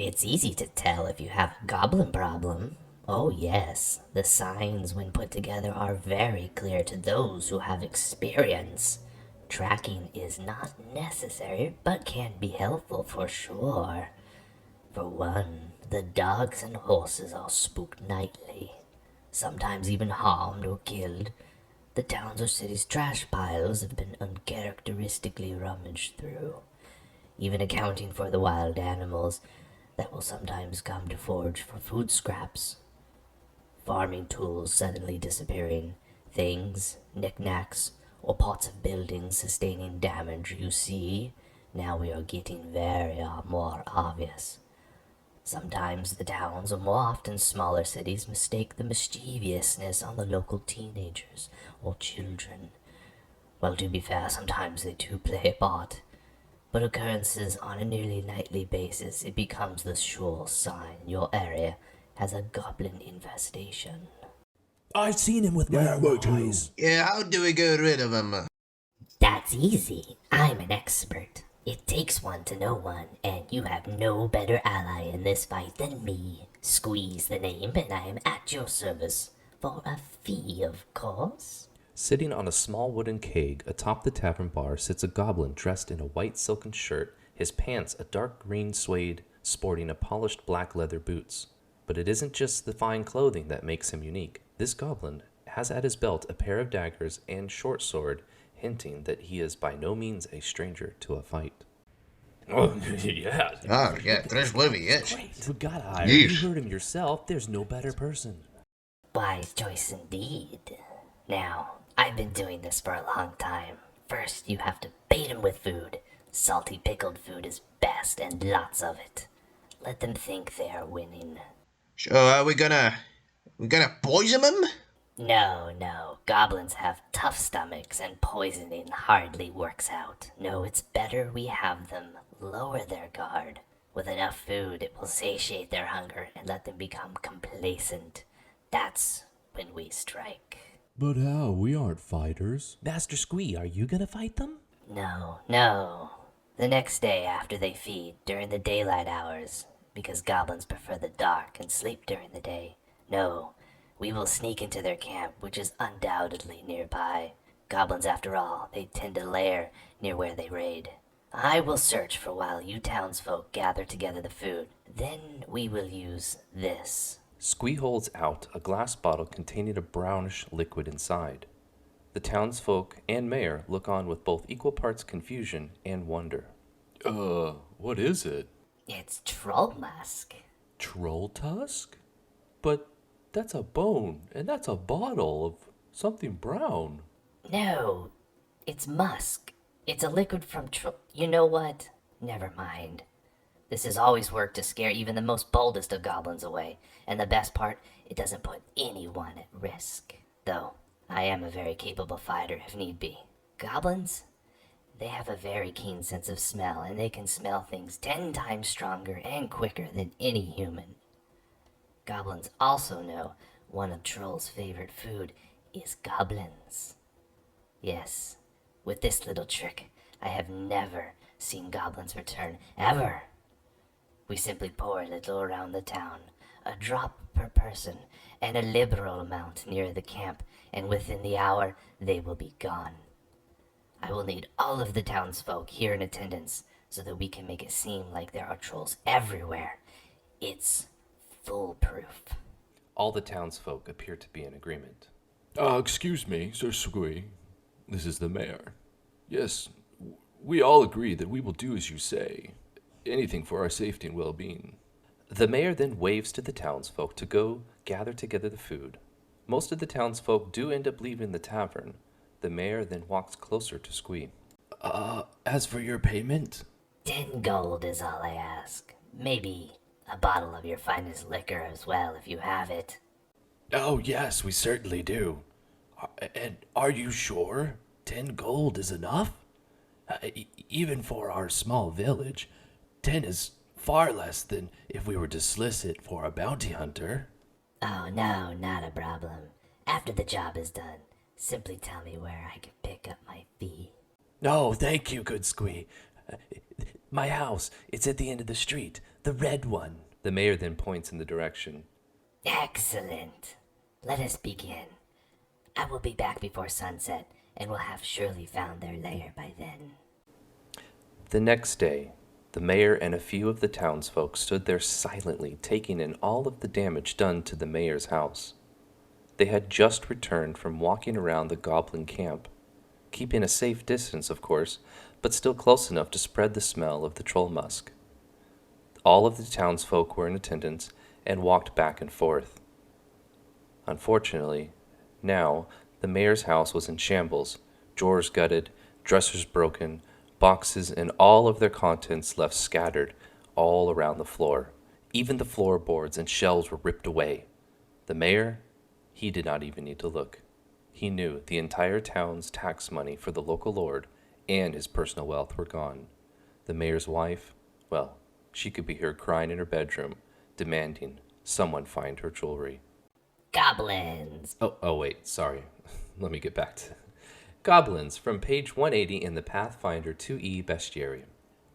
It's easy to tell if you have a goblin problem. Oh, yes, the signs, when put together, are very clear to those who have experience. Tracking is not necessary, but can be helpful for sure. For one, the dogs and horses are spooked nightly, sometimes even harmed or killed. The towns or cities' trash piles have been uncharacteristically rummaged through, even accounting for the wild animals that will sometimes come to forage for food scraps. Farming tools suddenly disappearing, things, knickknacks, or parts of buildings sustaining damage, you see. Now we are getting very more obvious. Sometimes the towns, or more often smaller cities, mistake the mischievousness on the local teenagers or children. Well, to be fair, sometimes they do play a part, but occurrences on a nearly nightly basis, it becomes the sure sign your area has a goblin infestation. I've seen him with my own eyes. Yeah, how do we get rid of him? That's easy. I'm an expert. It takes one to know one, and you have no better ally in this fight than me. Squeeze the name, and I am at your service. For a fee, of course. Sitting on a small wooden keg atop the tavern bar sits a goblin dressed in a white silken shirt, his pants a dark green suede, sporting a polished black leather boots. But it isn't just the fine clothing that makes him unique. This goblin has at his belt a pair of daggers and short sword, hinting that he is by no means a stranger to a fight. Oh, yeah. Oh, yeah, tres nueve, yes. We gotta hire him. Yes. You heard him yourself. There's no better person. Wise choice indeed. Now, I've been doing this for a long time. First, you have to bait him with food. Salty pickled food is best, and lots of it. Let them think they are winning. So are we gonna poison him? No. Goblins have tough stomachs, and poisoning hardly works out. No, it's better we have them lower their guard. With enough food, it will satiate their hunger and let them become complacent. That's when we strike. But how? We aren't fighters. Master Squee, are you gonna fight them? No. The next day after they feed, during the daylight hours, because goblins prefer the dark and sleep during the day. No, we will sneak into their camp, which is undoubtedly nearby. Goblins, after all, they tend to lair near where they raid. I will search for while you townsfolk gather together the food. Then we will use this. Squee holds out a glass bottle containing a brownish liquid inside. The townsfolk and mayor look on with both equal parts confusion and wonder. What is it? It's troll musk. Troll tusk? But that's a bone, and that's a bottle of something brown. No, it's musk. It's a liquid from You know what? Never mind. This has always worked to scare even the most boldest of goblins away, and the best part, it doesn't put anyone at risk. Though, I am a very capable fighter if need be. Goblins? They have a very keen sense of smell, and they can smell things 10 times stronger and quicker than any human. Goblins also know one of Troll's favorite food is goblins. Yes, with this little trick, I have never seen goblins return, ever. We simply pour a little around the town, a drop per person, and a liberal amount near the camp, and within the hour they will be gone. I will need all of the townsfolk here in attendance so that we can make it seem like there are trolls everywhere. It's foolproof. All the townsfolk appear to be in agreement. Excuse me, Sir Squee. This is the mayor. Yes, we all agree that we will do as you say. Anything for our safety and well-being. The mayor then waves to the townsfolk to go gather together the food. Most of the townsfolk do end up leaving the tavern. The mayor then walks closer to Squee. As for your payment? 10 gold is all I ask. Maybe a bottle of your finest liquor as well, if you have it. Oh, yes, we certainly do. And are you sure? 10 gold is enough? Even for our small village, 10 is far less than if we were to solicit for a bounty hunter. Oh, no, not a problem. After the job is done, simply tell me where I can pick up my fee. No, thank you, good Squee. My house, it's at the end of the street. The red one. The mayor then points in the direction. Excellent. Let us begin. I will be back before sunset, and will have surely found their lair by then. The next day, the mayor and a few of the townsfolk stood there silently, taking in all of the damage done to the mayor's house. They had just returned from walking around the goblin camp, keeping a safe distance, of course, but still close enough to spread the smell of the troll musk. All of the townsfolk were in attendance and walked back and forth. Unfortunately, now the mayor's house was in shambles, drawers gutted, dressers broken, boxes and all of their contents left scattered all around the floor. Even the floorboards and shelves were ripped away. The mayor, he did not even need to look. He knew the entire town's tax money for the local lord and his personal wealth were gone. The mayor's wife, well, she could be heard crying in her bedroom, demanding someone find her jewelry. Goblins! Oh wait, sorry. Let me get back to Goblins from page 180 in the Pathfinder 2E Bestiarium.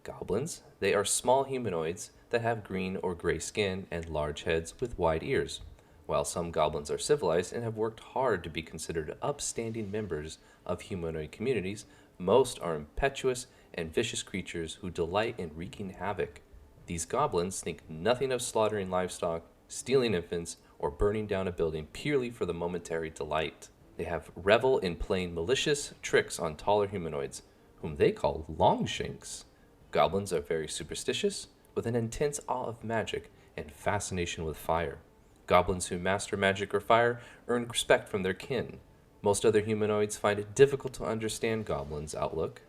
Goblins, they are small humanoids that have green or gray skin and large heads with wide ears. While some goblins are civilized and have worked hard to be considered upstanding members of humanoid communities, most are impetuous and vicious creatures who delight in wreaking havoc. These goblins think nothing of slaughtering livestock, stealing infants, or burning down a building purely for the momentary delight. They have revel in playing malicious tricks on taller humanoids, whom they call longshanks. Goblins are very superstitious, with an intense awe of magic and fascination with fire. Goblins who master magic or fire earn respect from their kin. Most other humanoids find it difficult to understand goblins' outlook.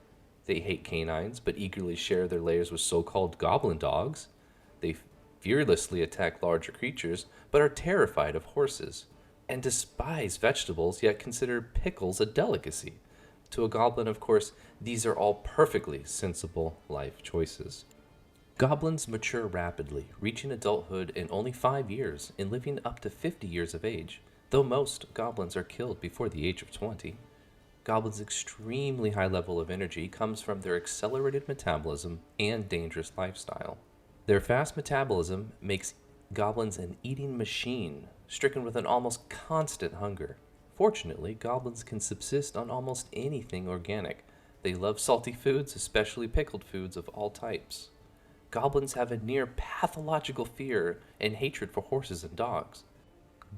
They hate canines, but eagerly share their lairs with so-called goblin dogs. They fearlessly attack larger creatures, but are terrified of horses, and despise vegetables, yet consider pickles a delicacy. To a goblin, of course, these are all perfectly sensible life choices. Goblins mature rapidly, reaching adulthood in only 5 years and living up to 50 years of age, though most goblins are killed before the age of 20. Goblins' extremely high level of energy comes from their accelerated metabolism and dangerous lifestyle. Their fast metabolism makes goblins an eating machine, stricken with an almost constant hunger. Fortunately, goblins can subsist on almost anything organic. They love salty foods, especially pickled foods of all types. Goblins have a near pathological fear and hatred for horses and dogs.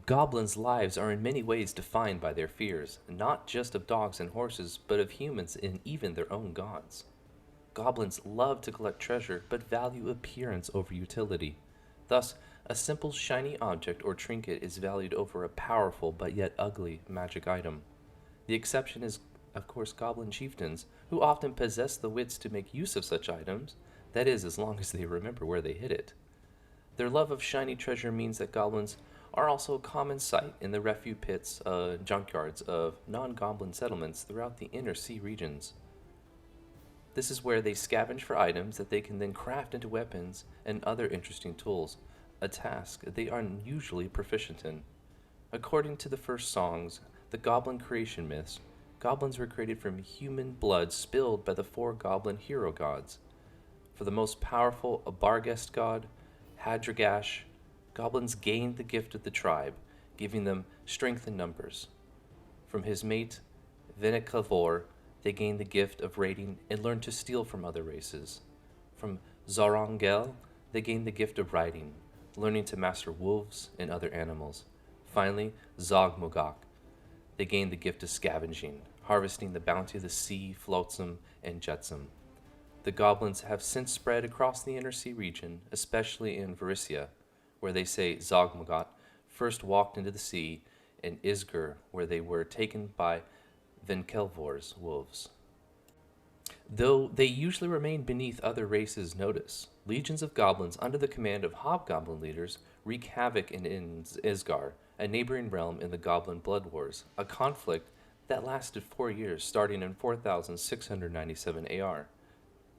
Goblins' lives are in many ways defined by their fears, not just of dogs and horses, but of humans and even their own gods. Goblins love to collect treasure, but value appearance over utility. Thus, a simple shiny object or trinket is valued over a powerful but yet ugly magic item. The exception is, of course, goblin chieftains, who often possess the wits to make use of such items, that is, as long as they remember where they hid it. Their love of shiny treasure means that goblins are also a common sight in the refuse pits, junkyards of non-goblin settlements throughout the inner sea regions. This is where they scavenge for items that they can then craft into weapons and other interesting tools, a task they are usually proficient in. According to the first songs, the goblin creation myths, goblins were created from human blood spilled by the 4 goblin hero gods. For the most powerful Abargest god, Hadragash, goblins gained the gift of the tribe, giving them strength in numbers. From his mate, Veniclavor, they gained the gift of raiding and learned to steal from other races. From Zarangel, they gained the gift of riding, learning to master wolves and other animals. Finally, Zogmogok, they gained the gift of scavenging, harvesting the bounty of the sea, flotsam, and jetsam. The goblins have since spread across the inner sea region, especially in Varissia, where they say Zogmogot first walked into the sea, and Isgur, where they were taken by Venkelvor's wolves. Though they usually remain beneath other races' notice, legions of goblins under the command of hobgoblin leaders wreak havoc in Isgar, a neighboring realm in the Goblin Blood Wars, a conflict that lasted 4 years, starting in 4697 AR.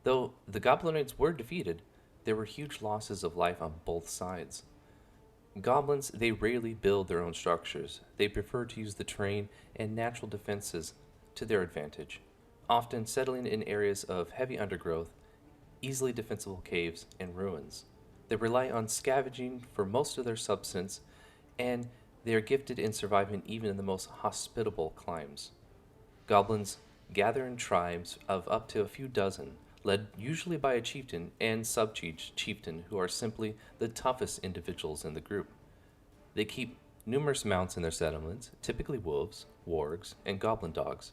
Though the goblinoids were defeated, there were huge losses of life on both sides. Goblins, they rarely build their own structures. They prefer to use the terrain and natural defenses to their advantage, often settling in areas of heavy undergrowth, easily defensible caves, and ruins. They rely on scavenging for most of their substance, and they are gifted in surviving even in the most hospitable climes. Goblins gather in tribes of up to a few dozen, led usually by a chieftain and sub-chieftain who are simply the toughest individuals in the group. They keep numerous mounts in their settlements, typically wolves, wargs, and goblin dogs,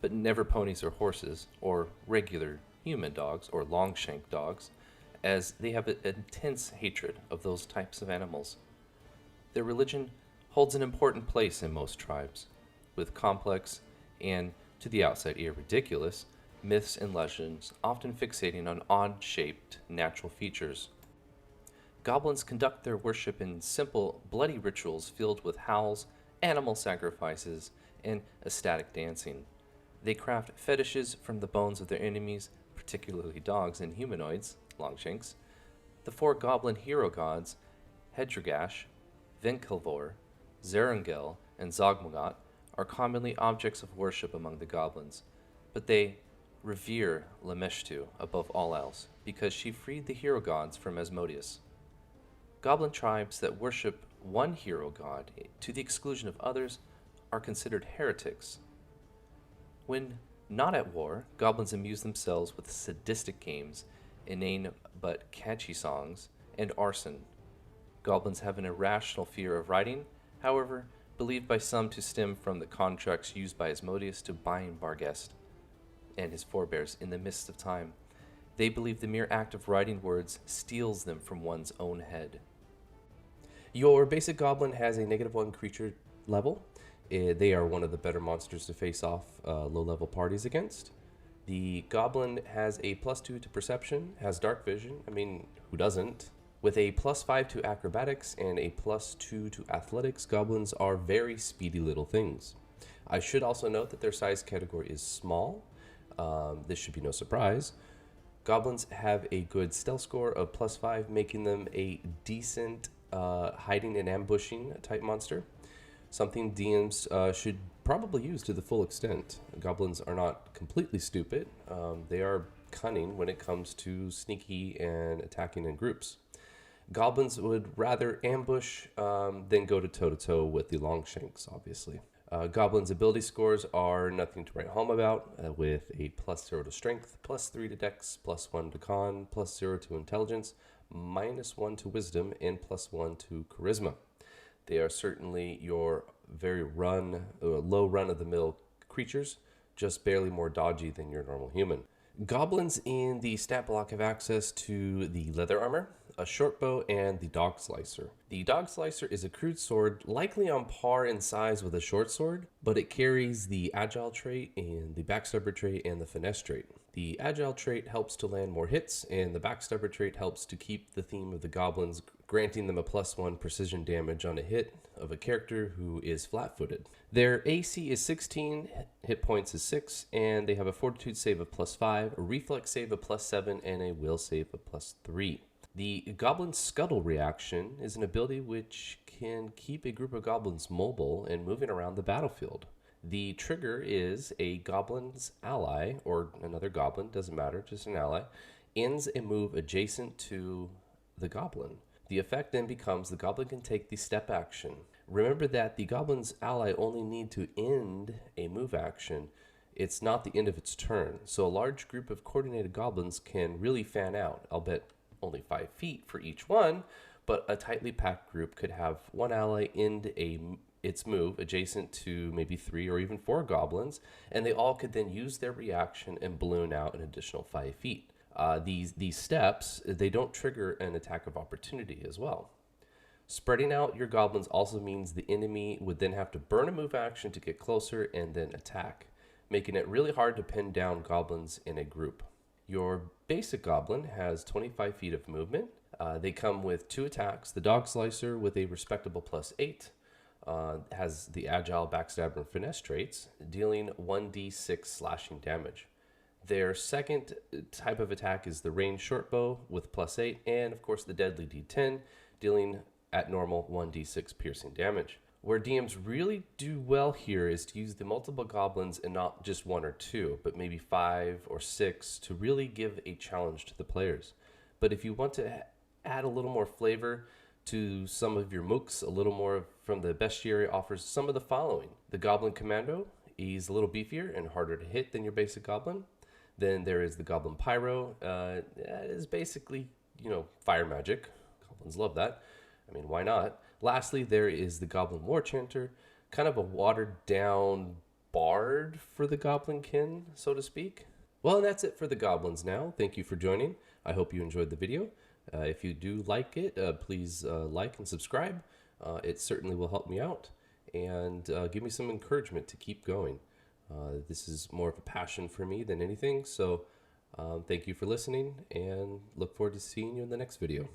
but never ponies or horses, or regular human dogs or longshank dogs, as they have an intense hatred of those types of animals. Their religion holds an important place in most tribes, with complex and, to the outside ear, ridiculous myths and legends often fixating on odd shaped natural features. Goblins conduct their worship in simple, bloody rituals filled with howls, animal sacrifices, and ecstatic dancing. They craft fetishes from the bones of their enemies, particularly dogs and humanoids, longshanks. The four goblin hero gods, Hedragash, Venkilvor, Zerungel, and Zogmogot, are commonly objects of worship among the goblins, but they revere Lameshtu above all else because she freed the hero gods from Asmodeus. Goblin tribes that worship one hero god to the exclusion of others are considered heretics. When not at war, goblins amuse themselves with sadistic games, inane but catchy songs, and arson. Goblins have an irrational fear of writing, however, believed by some to stem from the contracts used by Asmodeus to bind Barghest and his forebears in the mist of time. They believe the mere act of writing words steals them from one's own head. Your basic goblin has a -1 creature level. They are one of the better monsters to face off low-level parties against. The goblin has a +2 to perception, has dark vision. I mean, who doesn't? With a +5 to acrobatics and a +2 to athletics, goblins are very speedy little things. I should also note that their size category is small. This should be no surprise. Goblins have a good stealth score of +5, making them a decent hiding and ambushing type monster. Something DMs should probably use to the full extent. Goblins are not completely stupid. They are cunning when it comes to sneaky and attacking in groups. Goblins would rather ambush than go to toe-to-toe with the longshanks, obviously. Goblins' ability scores are nothing to write home about, with a +0 to strength, +3 to dex, +1 to con, +0 to intelligence, -1 to wisdom, and +1 to charisma. They are certainly your very low run-of-the-mill creatures, just barely more dodgy than your normal human. Goblins in the stat block have access to the leather armor, a short bow, and the dog slicer. The dog slicer is a crude sword, likely on par in size with a short sword, but it carries the agile trait and the backstabber trait and the finesse trait. The agile trait helps to land more hits, and the backstabber trait helps to keep the theme of the goblins, granting them a +1 precision damage on a hit of a character who is flat-footed. Their AC is 16, hit points is 6, and they have a fortitude save of +5, a reflex save of +7, and a will save of +3. The Goblin Scuttle reaction is an ability which can keep a group of goblins mobile and moving around the battlefield. The trigger is a goblin's ally, or another goblin, doesn't matter, just an ally, ends a move adjacent to the goblin. The effect then becomes the goblin can take the step action. Remember that the goblin's ally only need to end a move action. It's not the end of its turn. So a large group of coordinated goblins can really fan out. I'll bet only 5 feet for each one, but a tightly packed group could have one ally end its move adjacent to maybe 3 or even 4 goblins, and they all could then use their reaction and balloon out an additional 5 feet. These steps, they don't trigger an attack of opportunity as well. Spreading out your goblins also means the enemy would then have to burn a move action to get closer and then attack, making it really hard to pin down goblins in a group. Your basic goblin has 25 feet of movement. They come with 2 attacks. The dog slicer with a respectable +8 has the agile, backstabber, and finesse traits, dealing 1d6 slashing damage. Their second type of attack is the ranged short bow with +8, and of course the deadly d10, dealing at normal 1d6 piercing damage. Where DMs really do well here is to use the multiple goblins and not just 1 or 2, but maybe 5 or 6 to really give a challenge to the players. But if you want to add a little more flavor to some of your mooks, a little more from the bestiary offers some of the following. The Goblin Commando, he's a little beefier and harder to hit than your basic Goblin. Then there is the Goblin Pyro. It is basically, fire magic. Goblins love that. I mean, why not? Lastly, there is the Goblin War Chanter, kind of a watered down bard for the Goblinkin, so to speak. Well, and that's it for the Goblins now. Thank you for joining. I hope you enjoyed the video. If you do like it, please like and subscribe. It certainly will help me out and give me some encouragement to keep going. This is more of a passion for me than anything. So thank you for listening and look forward to seeing you in the next video.